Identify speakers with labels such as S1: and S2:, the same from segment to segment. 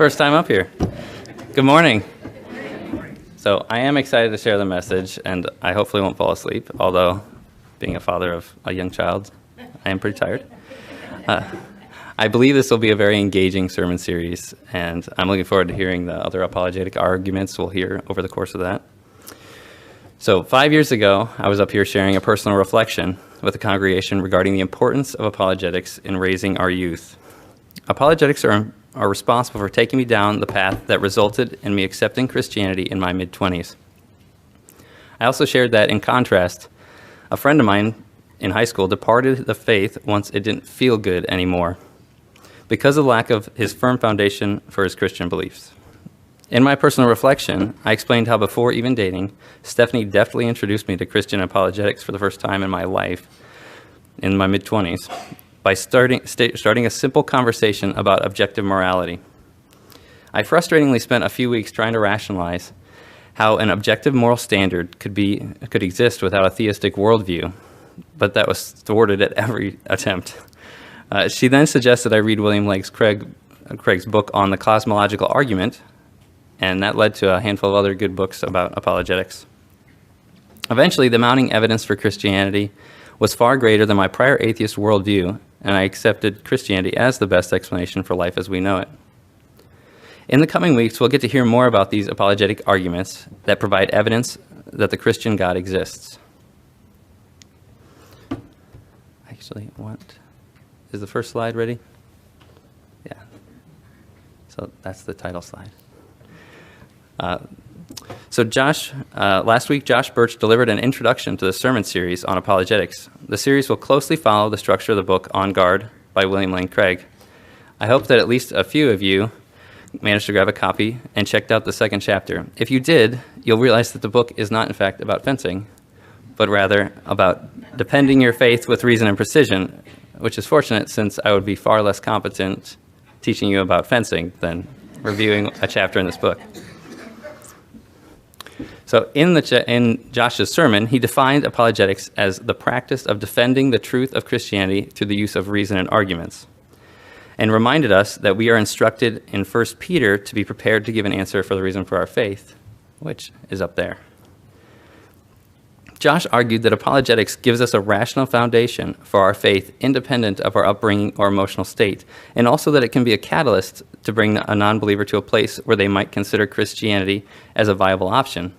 S1: first time up here. Good morning. So I am excited to share the message, and I hopefully won't fall asleep, although being a father of a young child, I am pretty tired. I believe this will be a very engaging sermon series, and I'm looking forward to hearing the other apologetic arguments we'll hear over the course of that. So 5 years ago, I was up here sharing a personal reflection with the congregation regarding the importance of apologetics in raising our youth. Apologetics are responsible for taking me down the path that resulted in me accepting Christianity in my mid-20s. I also shared that, in contrast, a friend of mine in high school departed the faith once it didn't feel good anymore because of the lack of his firm foundation for his Christian beliefs. In my personal reflection, I explained how before even dating, Stephanie deftly introduced me to Christian apologetics for the first time in my life in my mid-20s by starting a simple conversation about objective morality. I frustratingly spent a few weeks trying to rationalize how an objective moral standard could exist without a theistic worldview, but that was thwarted at every attempt. She then suggested I read William Lane Craig's book on the cosmological argument, and that led to a handful of other good books about apologetics. Eventually, the mounting evidence for Christianity was far greater than my prior atheist worldview, and I accepted Christianity as the best explanation for life as we know it. In the coming weeks, we'll get to hear more about these apologetic arguments that provide evidence that the Christian God exists. Actually, is the first slide ready? Yeah. So that's the title slide. Last week, Josh Birch delivered an introduction to the sermon series on apologetics. The series will closely follow the structure of the book On Guard by William Lane Craig. I hope that at least a few of you managed to grab a copy and checked out the second chapter. If you did, you'll realize that the book is not, in fact, about fencing, but rather about defending your faith with reason and precision, which is fortunate since I would be far less competent teaching you about fencing than reviewing a chapter in this book. So in Josh's sermon, he defined apologetics as the practice of defending the truth of Christianity through the use of reason and arguments, and reminded us that we are instructed in 1 Peter to be prepared to give an answer for the reason for our faith, which is up there. Josh argued that apologetics gives us a rational foundation for our faith independent of our upbringing or emotional state, and also that it can be a catalyst to bring a non-believer to a place where they might consider Christianity as a viable option.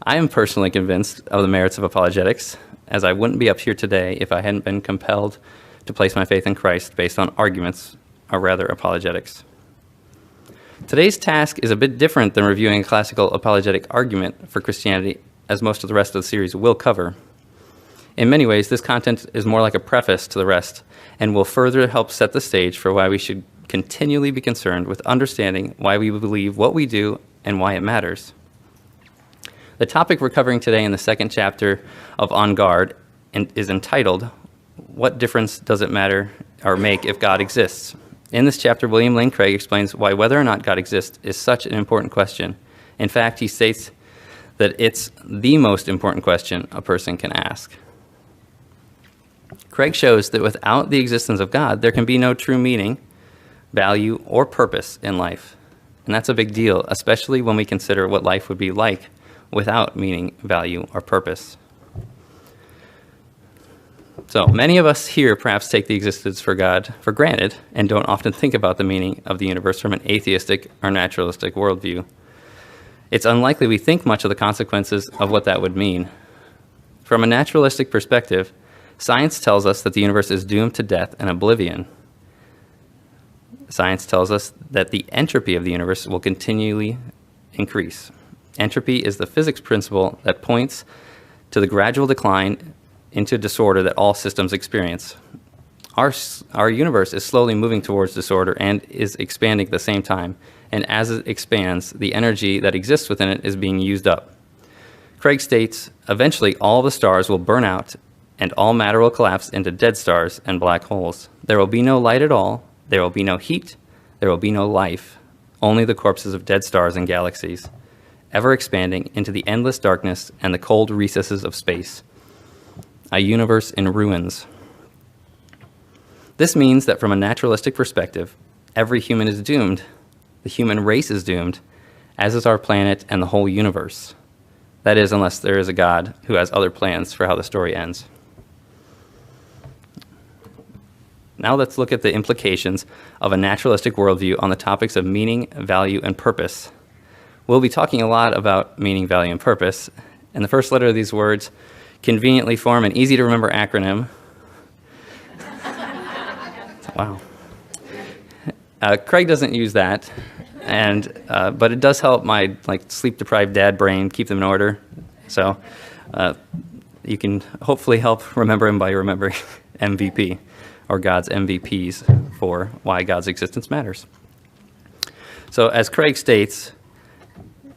S1: I am personally convinced of the merits of apologetics, as I wouldn't be up here today if I hadn't been compelled to place my faith in Christ based on arguments, or rather apologetics. Today's task is a bit different than reviewing a classical apologetic argument for Christianity, as most of the rest of the series will cover. In many ways, this content is more like a preface to the rest, and will further help set the stage for why we should continually be concerned with understanding why we believe what we do and why it matters. The topic we're covering today in the second chapter of On Guard is entitled, What Difference Does It Matter or Make If God Exists? In this chapter, William Lane Craig explains why whether or not God exists is such an important question. In fact, he states that it's the most important question a person can ask. Craig shows that without the existence of God, there can be no true meaning, value, or purpose in life. And that's a big deal, especially when we consider what life would be like without meaning, value, or purpose. So many of us here perhaps take the existence for God for granted and don't often think about the meaning of the universe from an atheistic or naturalistic worldview. It's unlikely we think much of the consequences of what that would mean. From a naturalistic perspective, science tells us that the universe is doomed to death and oblivion. Science tells us that the entropy of the universe will continually increase. Entropy is the physics principle that points to the gradual decline into disorder that all systems experience. Our universe is slowly moving towards disorder and is expanding at the same time, and as it expands, the energy that exists within it is being used up. Craig states, eventually all the stars will burn out, and all matter will collapse into dead stars and black holes. There will be no light at all, there will be no heat, there will be no life, only the corpses of dead stars and galaxies, ever expanding into the endless darkness and the cold recesses of space. A universe in ruins. This means that from a naturalistic perspective, every human is doomed. the human race is doomed, as is our planet and the whole universe. That is, unless there is a God who has other plans for how the story ends. Now let's look at the implications of a naturalistic worldview on the topics of meaning, value, and purpose. We'll be talking a lot about meaning, value, and purpose, and the first letter of these words conveniently form an easy-to-remember acronym. Wow. Craig doesn't use that, but it does help my sleep-deprived dad brain keep them in order. So you can hopefully help remember him by remembering MVP, or God's MVPs for why God's existence matters. So as Craig states,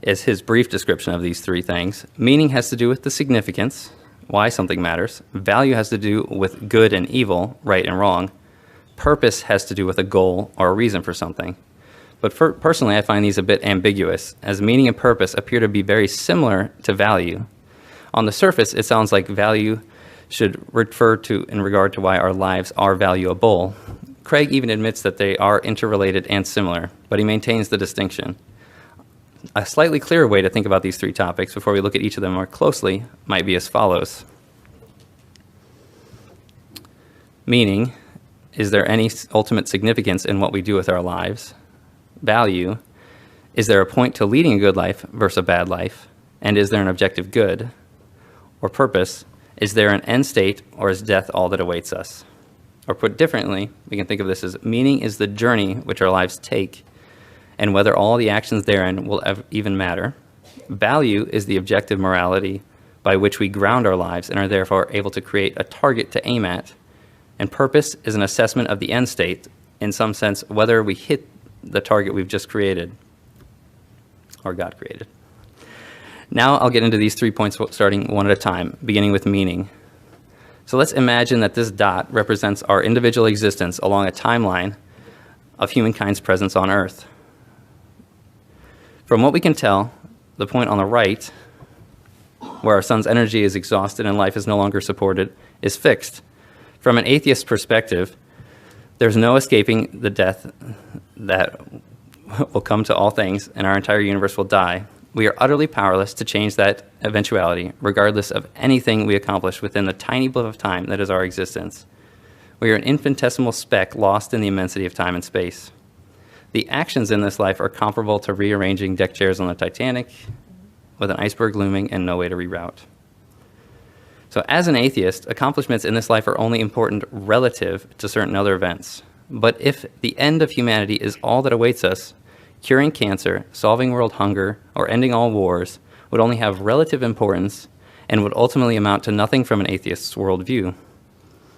S1: is his brief description of these three things, meaning has to do with the significance, why something matters. Value has to do with good and evil, right and wrong. Purpose has to do with a goal or a reason for something. But personally, I find these a bit ambiguous, as meaning and purpose appear to be very similar to value. On the surface, it sounds like value should refer to in regard to why our lives are valuable. Craig even admits that they are interrelated and similar, but he maintains the distinction. A slightly clearer way to think about these three topics before we look at each of them more closely might be as follows. Meaning, is there any ultimate significance in what we do with our lives? Value, is there a point to leading a good life versus a bad life? And is there an objective good? Or purpose, is there an end state, or is death all that awaits us? Or put differently, we can think of this as meaning is the journey which our lives take, and whether all the actions therein will even matter. Value is the objective morality by which we ground our lives and are therefore able to create a target to aim at. And purpose is an assessment of the end state, in some sense, whether we hit the target we've just created, or God created. Now I'll get into these 3 points starting one at a time, beginning with meaning. So let's imagine that this dot represents our individual existence along a timeline of humankind's presence on Earth. From what we can tell, the point on the right, where our sun's energy is exhausted and life is no longer supported, is fixed. From an atheist perspective, there's no escaping the death that will come to all things, and our entire universe will die. We are utterly powerless to change that eventuality, regardless of anything we accomplish within the tiny blip of time that is our existence. We are an infinitesimal speck lost in the immensity of time and space. The actions in this life are comparable to rearranging deck chairs on the Titanic, with an iceberg looming and no way to reroute. So as an atheist, accomplishments in this life are only important relative to certain other events. But if the end of humanity is all that awaits us, curing cancer, solving world hunger, or ending all wars would only have relative importance and would ultimately amount to nothing from an atheist's worldview.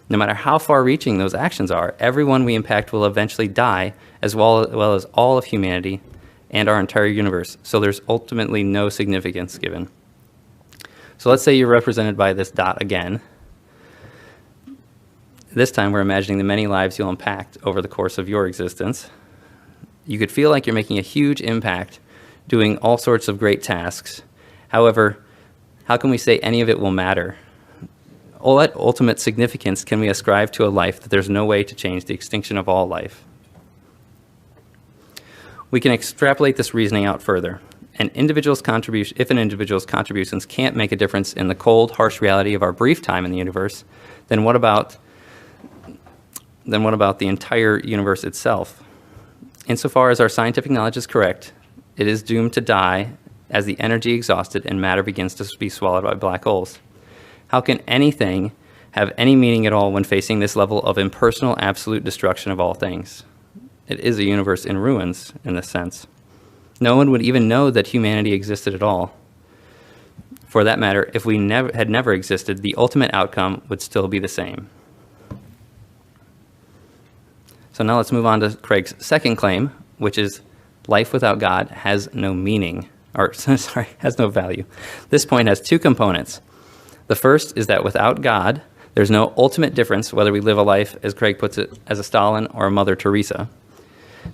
S1: No matter how far-reaching those actions are, everyone we impact will eventually die, as well as all of humanity and our entire universe, so there's ultimately no significance given. So let's say you're represented by this dot again. This time we're imagining the many lives you'll impact over the course of your existence. You could feel like you're making a huge impact, doing all sorts of great tasks. However, how can we say any of it will matter? What ultimate significance can we ascribe to a life that there's no way to change the extinction of all life? We can extrapolate this reasoning out further. If an individual's contributions can't make a difference in the cold, harsh reality of our brief time in the universe, then what about the entire universe itself? Insofar as our scientific knowledge is correct, it is doomed to die as the energy exhausted and matter begins to be swallowed by black holes. How can anything have any meaning at all when facing this level of impersonal, absolute destruction of all things? It is a universe in ruins, in this sense. No one would even know that humanity existed at all. For that matter, if we had never existed, the ultimate outcome would still be the same. So now let's move on to Craig's second claim, which is life without God has no meaning, has no value. This point has two components. The first is that without God, there's no ultimate difference whether we live a life, as Craig puts it, as a Stalin or a Mother Teresa.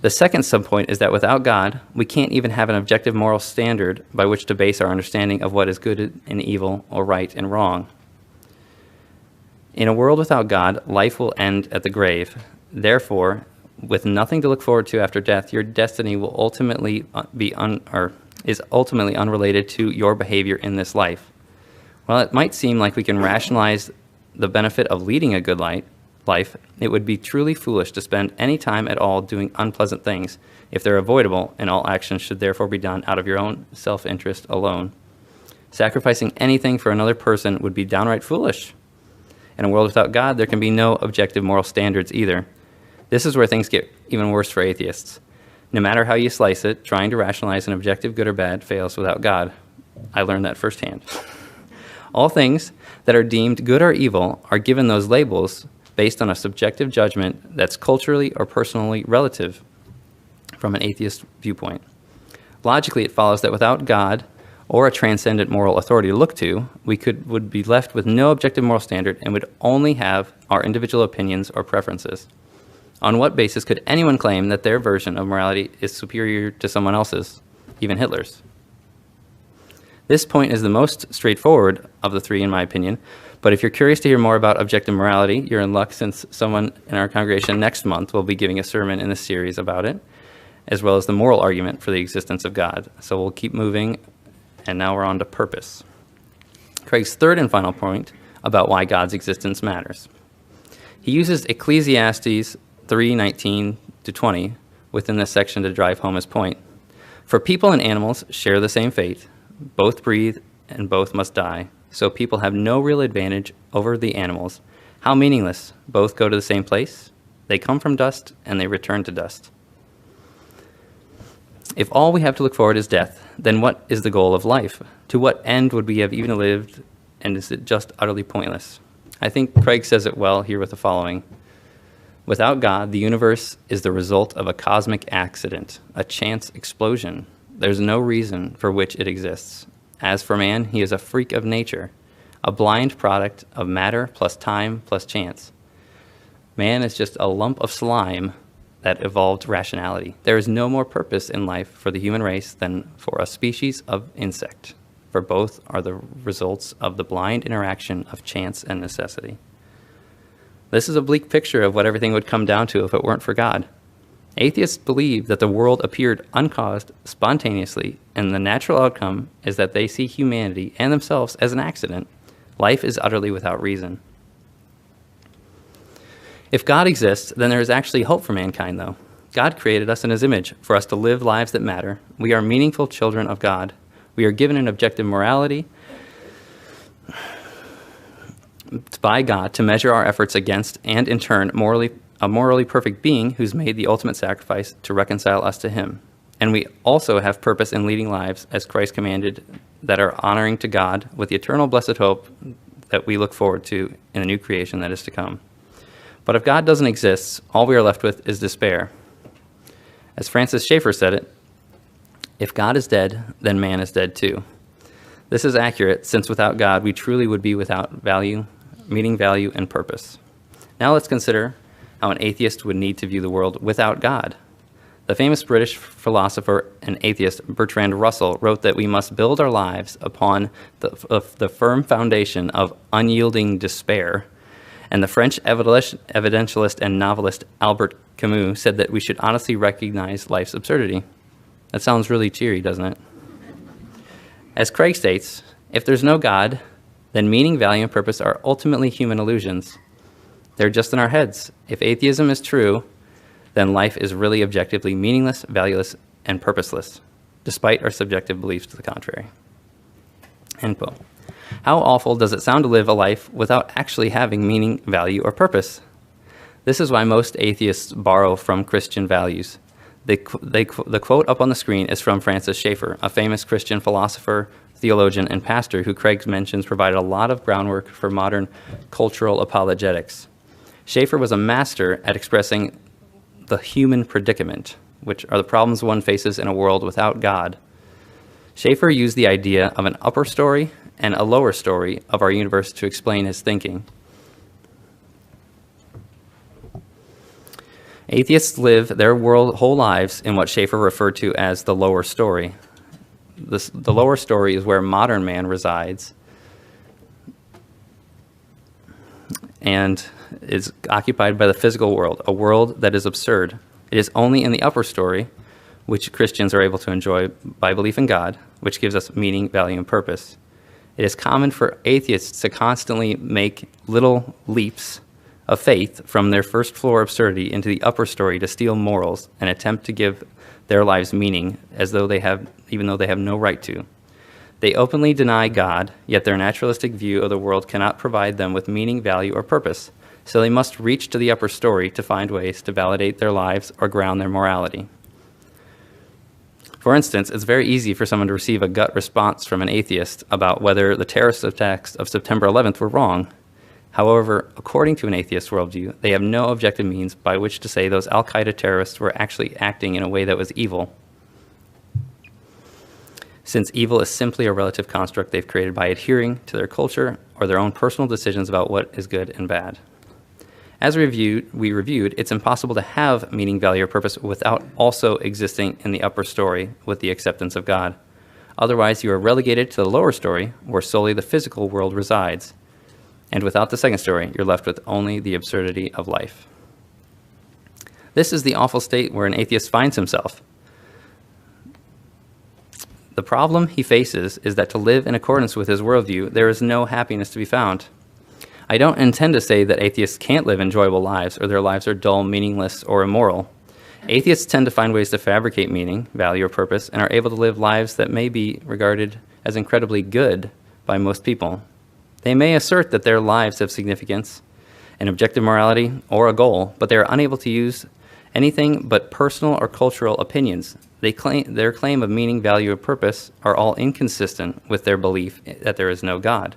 S1: The second subpoint is that without God, we can't even have an objective moral standard by which to base our understanding of what is good and evil or right and wrong. In a world without God, life will end at the grave. Therefore, with nothing to look forward to after death, your destiny will ultimately is ultimately unrelated to your behavior in this life. While it might seem like we can rationalize the benefit of leading a good life, it would be truly foolish to spend any time at all doing unpleasant things if they're avoidable, and all actions should therefore be done out of your own self-interest alone. Sacrificing anything for another person would be downright foolish. In a world without God, there can be no objective moral standards either. This is where things get even worse for atheists. No matter how you slice it, trying to rationalize an objective good or bad fails without God. I learned that firsthand. All things that are deemed good or evil are given those labels based on a subjective judgment that's culturally or personally relative from an atheist viewpoint. Logically, it follows that without God or a transcendent moral authority to look to, we would be left with no objective moral standard and would only have our individual opinions or preferences. On what basis could anyone claim that their version of morality is superior to someone else's, even Hitler's? This point is the most straightforward of the three, in my opinion, but if you're curious to hear more about objective morality, you're in luck, since someone in our congregation next month will be giving a sermon in this series about it, as well as the moral argument for the existence of God. So we'll keep moving, and now we're on to purpose. Craig's third and final point about why God's existence matters. He uses Ecclesiastes 3:19-20 within this section to drive home his point. For people and animals share the same fate. Both breathe and both must die. So people have no real advantage over the animals. How meaningless. Both go to the same place. They come from dust and they return to dust. If all we have to look forward is death, then what is the goal of life? To what end would we have even lived, and is it just utterly pointless? I think Craig says it well here with the following. Without God, the universe is the result of a cosmic accident, a chance explosion. There's no reason for which it exists. As for man, he is a freak of nature, a blind product of matter plus time plus chance. Man is just a lump of slime that evolved rationality. There is no more purpose in life for the human race than for a species of insect, for both are the results of the blind interaction of chance and necessity. This is a bleak picture of what everything would come down to if it weren't for God. Atheists believe that the world appeared uncaused, spontaneously, and the natural outcome is that they see humanity and themselves as an accident. Life is utterly without reason. If God exists, then there is actually hope for mankind, though. God created us in his image for us to live lives that matter. We are meaningful children of God. We are given an objective morality by God to measure our efforts against, and in turn, a morally perfect being who's made the ultimate sacrifice to reconcile us to him. And we also have purpose in leading lives, as Christ commanded, that are honoring to God with the eternal blessed hope that we look forward to in the new creation that is to come. But if God doesn't exist, all we are left with is despair. As Francis Schaeffer said it, if God is dead, then man is dead too. This is accurate, since without God, we truly would be without value, meaning, value, and purpose. Now let's consider how an atheist would need to view the world without God. The famous British philosopher and atheist Bertrand Russell wrote that we must build our lives upon the firm foundation of unyielding despair. And the French evidentialist and novelist Albert Camus said that we should honestly recognize life's absurdity. That sounds really cheery, doesn't it? As Craig states, if there's no God, then meaning, value, and purpose are ultimately human illusions. They're just in our heads. If atheism is true, then life is really objectively meaningless, valueless, and purposeless, despite our subjective beliefs to the contrary. End quote. How awful does it sound to live a life without actually having meaning, value, or purpose? This is why most atheists borrow from Christian values. The quote up on the screen is from Francis Schaeffer, a famous Christian philosopher, theologian, and pastor who Craig mentions provided a lot of groundwork for modern cultural apologetics. Schaeffer was a master at expressing the human predicament, which are the problems one faces in a world without God. Schaeffer used the idea of an upper story and a lower story of our universe to explain his thinking. Atheists live their whole lives in what Schaeffer referred to as the lower story. The lower story is where modern man resides and is occupied by the physical world, a world that is absurd. It is only in the upper story, which Christians are able to enjoy by belief in God, which gives us meaning, value, and purpose. It is common for atheists to constantly make little leaps of faith from their first floor absurdity into the upper story to steal morals and attempt to give their lives meaning even though they have no right to. They openly deny God, yet their naturalistic view of the world cannot provide them with meaning, value, or purpose, so they must reach to the upper story to find ways to validate their lives or ground their morality. For instance, it's very easy for someone to receive a gut response from an atheist about whether the terrorist attacks of September 11th were wrong. However, according to an atheist worldview, they have no objective means by which to say those al-Qaeda terrorists were actually acting in a way that was evil, since evil is simply a relative construct they've created by adhering to their culture or their own personal decisions about what is good and bad. As we reviewed, it's impossible to have meaning, value, or purpose without also existing in the upper story with the acceptance of God. Otherwise, you are relegated to the lower story where solely the physical world resides. And without the second story, you're left with only the absurdity of life. This is the awful state where an atheist finds himself. The problem he faces is that to live in accordance with his worldview, there is no happiness to be found. I don't intend to say that atheists can't live enjoyable lives or their lives are dull, meaningless, or immoral. Atheists tend to find ways to fabricate meaning, value, or purpose and are able to live lives that may be regarded as incredibly good by most people. They may assert that their lives have significance, an objective morality, or a goal, but they are unable to use anything but personal or cultural opinions. Their claim of meaning, value, or purpose are all inconsistent with their belief that there is no God.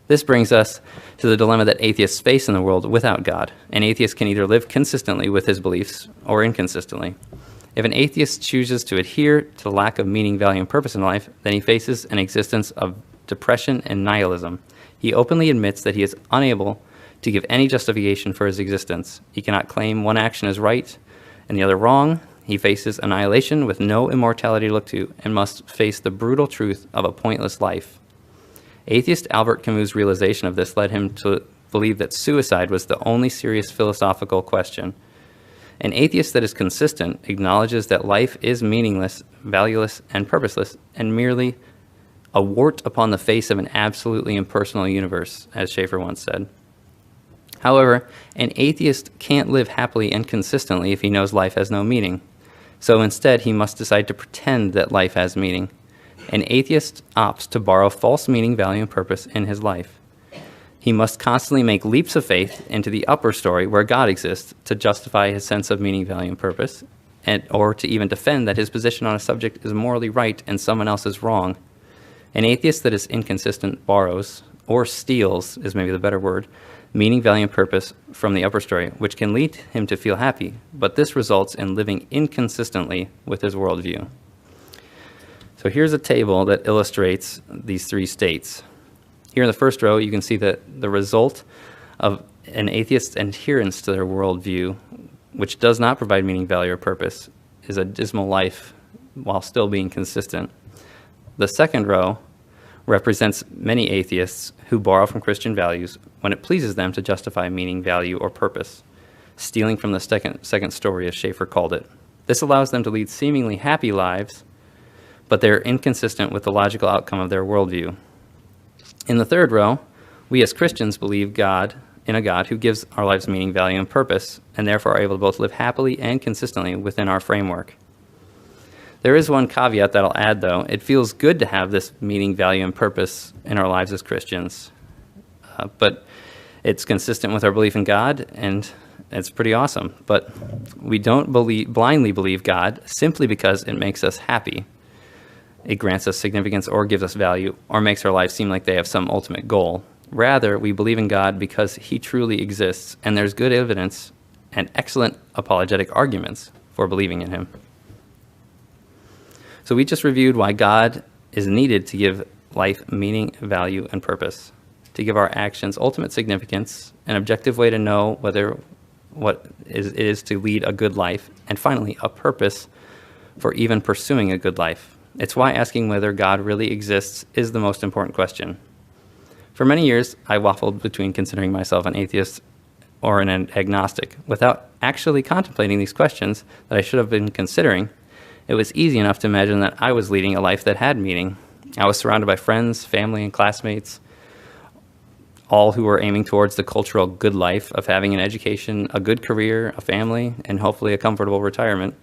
S1: This brings us to the dilemma that atheists face in the world without God. An atheist can either live consistently with his beliefs or inconsistently. If an atheist chooses to adhere to the lack of meaning, value, and purpose in life, then he faces an existence of depression and nihilism. He openly admits that he is unable to give any justification for his existence. He cannot claim one action as right and the other wrong. He faces annihilation with no immortality to look to and must face the brutal truth of a pointless life. Atheist Albert Camus' realization of this led him to believe that suicide was the only serious philosophical question. An atheist that is consistent acknowledges that life is meaningless, valueless, and purposeless, and merely a wart upon the face of an absolutely impersonal universe, as Schaeffer once said. However, an atheist can't live happily and consistently if he knows life has no meaning. So instead, he must decide to pretend that life has meaning. An atheist opts to borrow false meaning, value, and purpose in his life. He must constantly make leaps of faith into the upper story where God exists to justify his sense of meaning, value, and purpose, or to even defend that his position on a subject is morally right and someone else is wrong. An atheist that is inconsistent borrows, or steals is maybe the better word, meaning, value, and purpose from the upper story, which can lead him to feel happy, but this results in living inconsistently with his worldview. So here's a table that illustrates these three states. Here in the first row, you can see that the result of an atheist's adherence to their worldview, which does not provide meaning, value, or purpose, is a dismal life while still being consistent. The second row represents many atheists who borrow from Christian values when it pleases them to justify meaning, value, or purpose, stealing from the second story, as Schaeffer called it. This allows them to lead seemingly happy lives, but they're inconsistent with the logical outcome of their worldview. In the third row, we as Christians believe in a God who gives our lives meaning, value, and purpose, and therefore are able to both live happily and consistently within our framework. There is one caveat that I'll add, though. It feels good to have this meaning, value, and purpose in our lives as Christians, but it's consistent with our belief in God, and it's pretty awesome. But we don't blindly believe God simply because it makes us happy. It grants us significance or gives us value or makes our lives seem like they have some ultimate goal. Rather, we believe in God because he truly exists, and there's good evidence and excellent apologetic arguments for believing in him. So we just reviewed why God is needed to give life meaning, value, and purpose, to give our actions ultimate significance, an objective way to know what it is to lead a good life, and finally, a purpose for even pursuing a good life. It's why asking whether God really exists is the most important question. For many years, I waffled between considering myself an atheist or an agnostic. Without actually contemplating these questions that I should have been considering, it was easy enough to imagine that I was leading a life that had meaning. I was surrounded by friends, family, and classmates, all who were aiming towards the cultural good life of having an education, a good career, a family, and hopefully a comfortable retirement.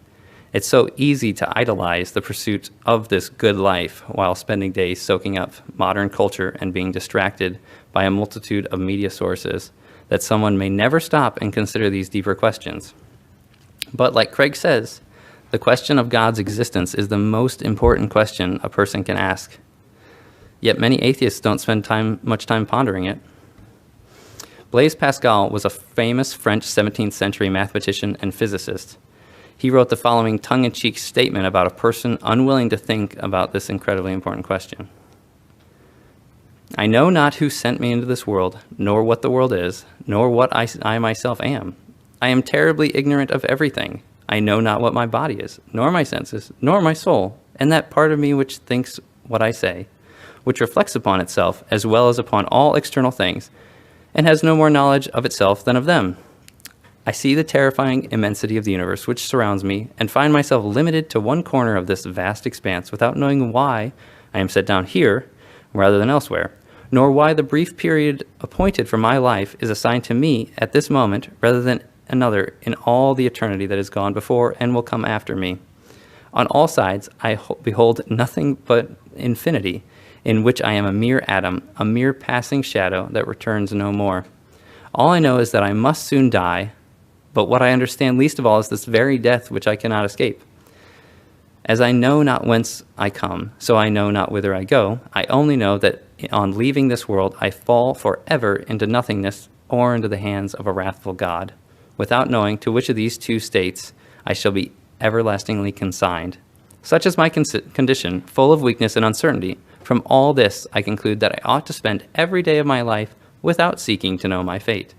S1: It's so easy to idolize the pursuit of this good life while spending days soaking up modern culture and being distracted by a multitude of media sources that someone may never stop and consider these deeper questions. But like Craig says, the question of God's existence is the most important question a person can ask. Yet many atheists don't spend much time pondering it. Blaise Pascal was a famous French 17th century mathematician and physicist. He wrote the following tongue-in-cheek statement about a person unwilling to think about this incredibly important question. I know not who sent me into this world, nor what the world is, nor what I myself am. I am terribly ignorant of everything. I know not what my body is, nor my senses, nor my soul, and that part of me which thinks what I say, which reflects upon itself as well as upon all external things, and has no more knowledge of itself than of them. I see the terrifying immensity of the universe which surrounds me, and find myself limited to one corner of this vast expanse without knowing why I am set down here rather than elsewhere, nor why the brief period appointed for my life is assigned to me at this moment rather than another in all the eternity that has gone before and will come after me. On all sides I behold nothing but infinity, in which I am a mere atom, a mere passing shadow that returns no more. All I know is that I must soon die, but what I understand least of all is this very death which I cannot escape. As I know not whence I come, so I know not whither I go. I only know that on leaving this world I fall forever into nothingness or into the hands of a wrathful God, without knowing to which of these two states I shall be everlastingly consigned. Such is my condition, full of weakness and uncertainty. From all this, I conclude that I ought to spend every day of my life without seeking to know my fate.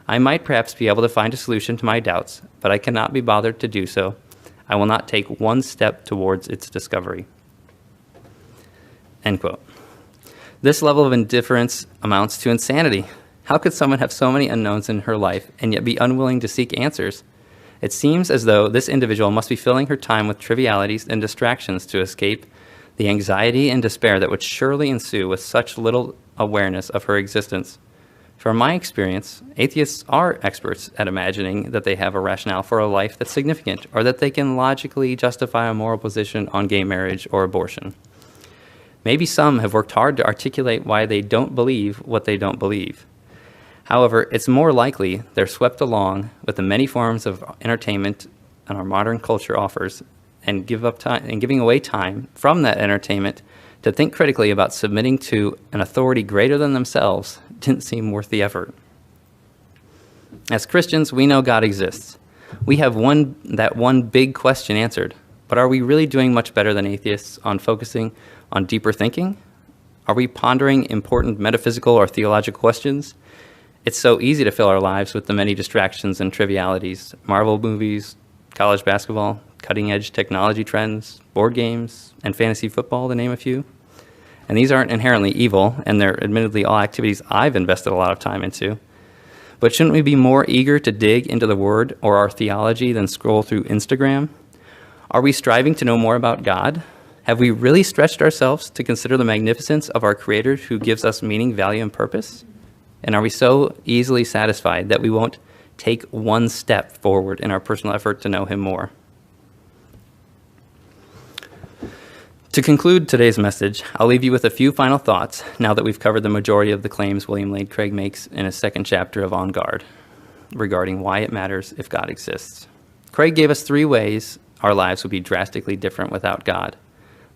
S1: I might perhaps be able to find a solution to my doubts, but I cannot be bothered to do so. I will not take one step towards its discovery. End quote. This level of indifference amounts to insanity. How could someone have so many unknowns in her life and yet be unwilling to seek answers? It seems as though this individual must be filling her time with trivialities and distractions to escape the anxiety and despair that would surely ensue with such little awareness of her existence. From my experience, atheists are experts at imagining that they have a rationale for a life that's significant, or that they can logically justify a moral position on gay marriage or abortion. Maybe some have worked hard to articulate why they don't believe what they don't believe. However, it's more likely they're swept along with the many forms of entertainment and our modern culture offers, and giving away time from that entertainment to think critically about submitting to an authority greater than themselves didn't seem worth the effort. As Christians, we know God exists. We have that one big question answered, but are we really doing much better than atheists on focusing on deeper thinking? Are we pondering important metaphysical or theological questions? It's so easy to fill our lives with the many distractions and trivialities: Marvel movies, college basketball, cutting-edge technology trends, board games, and fantasy football, to name a few. And these aren't inherently evil, and they're admittedly all activities I've invested a lot of time into. But shouldn't we be more eager to dig into the Word or our theology than scroll through Instagram? Are we striving to know more about God? Have we really stretched ourselves to consider the magnificence of our Creator who gives us meaning, value, and purpose? And are we so easily satisfied that we won't take one step forward in our personal effort to know Him more? To conclude today's message, I'll leave you with a few final thoughts now that we've covered the majority of the claims William Lane Craig makes in his second chapter of On Guard regarding why it matters if God exists. Craig gave us 3 ways our lives would be drastically different without God.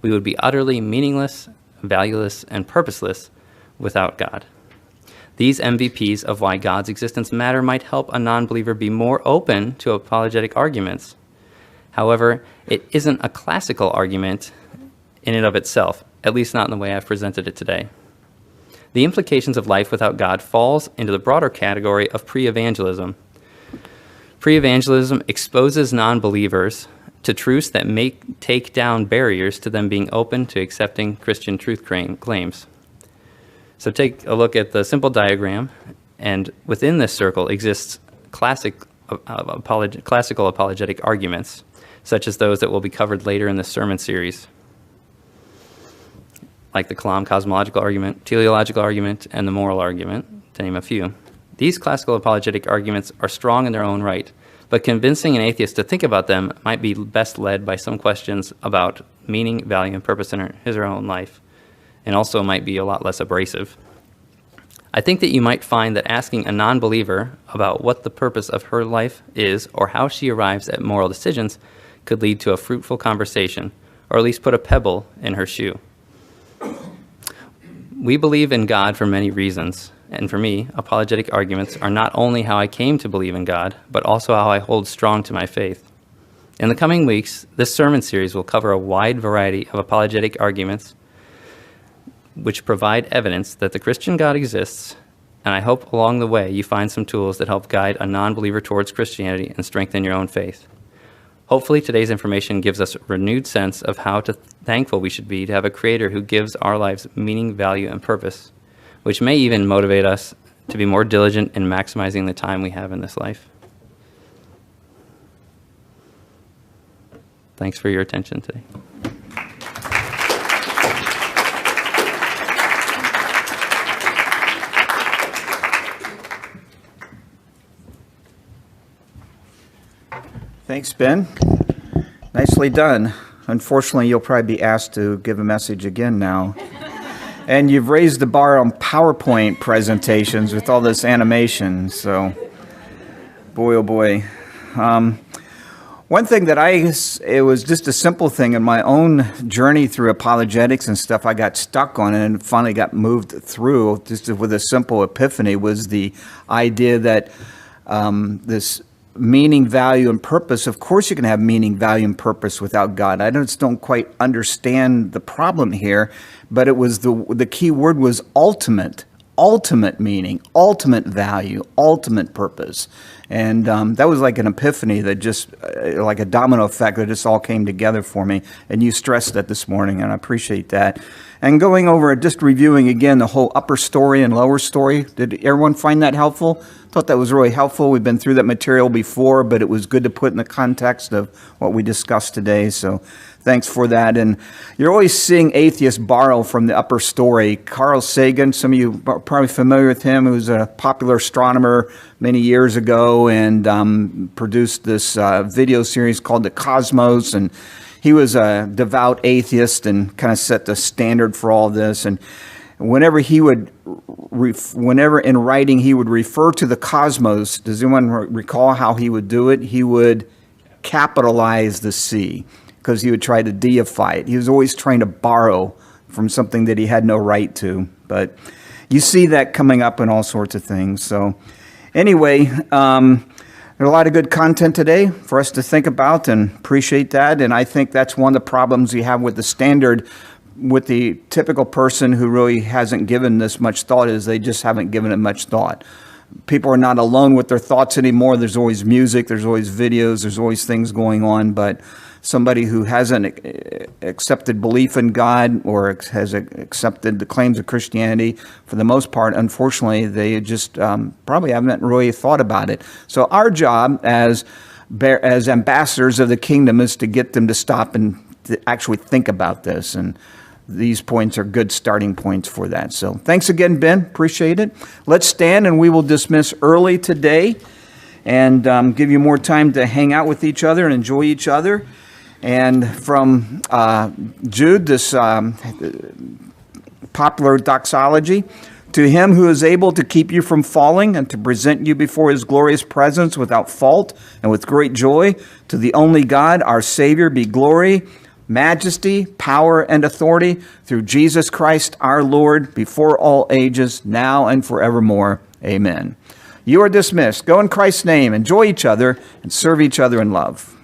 S1: We would be utterly meaningless, valueless, and purposeless without God. These MVPs of why God's existence matter might help a non-believer be more open to apologetic arguments. However, it isn't a classical argument in and of itself, at least not in the way I've presented it today. The implications of life without God falls into the broader category of pre-evangelism. Pre-evangelism exposes non-believers to truths that take down barriers to them being open to accepting Christian truth claims. So take a look at the simple diagram, and within this circle exists classical apologetic arguments, such as those that will be covered later in this sermon series, like the Kalam cosmological argument, teleological argument, and the moral argument, to name a few. These classical apologetic arguments are strong in their own right, but convincing an atheist to think about them might be best led by some questions about meaning, value, and purpose in his or her own life, and also might be a lot less abrasive. I think that you might find that asking a non-believer about what the purpose of her life is or how she arrives at moral decisions could lead to a fruitful conversation, or at least put a pebble in her shoe. We believe in God for many reasons, and for me, apologetic arguments are not only how I came to believe in God, but also how I hold strong to my faith. In the coming weeks, this sermon series will cover a wide variety of apologetic arguments which provide evidence that the Christian God exists, and I hope along the way you find some tools that help guide a non-believer towards Christianity and strengthen your own faith. Hopefully today's information gives us a renewed sense of how thankful we should be to have a Creator who gives our lives meaning, value, and purpose, which may even motivate us to be more diligent in maximizing the time we have in this life. Thanks for your attention today.
S2: Thanks, Ben. Nicely done. Unfortunately, you'll probably be asked to give a message again now. And you've raised the bar on PowerPoint presentations with all this animation, so boy, oh boy. One thing that it was just a simple thing in my own journey through apologetics and stuff I got stuck on and finally got moved through just with a simple epiphany was the idea that this meaning, value, and purpose. Of course you can have meaning, value, and purpose without God. I just don't quite understand the problem here, but it was the key word was ultimate meaning, ultimate value, ultimate purpose. And that was like an epiphany that just, like a domino effect that just all came together for me. And you stressed that this morning, and I appreciate that. And going over, just reviewing again the whole upper story and lower story. Did everyone find that helpful? Thought that was really helpful. We've been through that material before, but it was good to put in the context of what we discussed today. So thanks for that. And you're always seeing atheists borrow from the upper story. Carl Sagan, some of you are probably familiar with him, who was a popular astronomer many years ago and produced this video series called The Cosmos. And he was a devout atheist and kind of set the standard for all this. And whenever in writing he would refer to the cosmos, does anyone recall how he would do it? He would capitalize the C because he would try to deify it. He was always trying to borrow from something that he had no right to. But you see that coming up in all sorts of things. So anyway, there's a lot of good content today for us to think about and appreciate that. And I think that's one of the problems you have with the standard, with the typical person who really hasn't given this much thought, is they just haven't given it much thought. People are not alone with their thoughts anymore. There's always music, there's always videos, there's always things going on. But somebody who hasn't accepted belief in God or has accepted the claims of Christianity, for the most part, unfortunately, they just probably haven't really thought about it. So our job as ambassadors of the kingdom is to get them to stop and to actually think about this. And these points are good starting points for that. So thanks again, Ben. Appreciate it. Let's stand and we will dismiss early today and give you more time to hang out with each other and enjoy each other. And from Jude, this popular doxology, to him who is able to keep you from falling and to present you before his glorious presence without fault and with great joy, to the only God, our Savior, be glory, majesty, power, and authority through Jesus Christ our Lord, before all ages, now and forevermore. Amen. You are dismissed. Go in Christ's name, enjoy each other, and serve each other in love.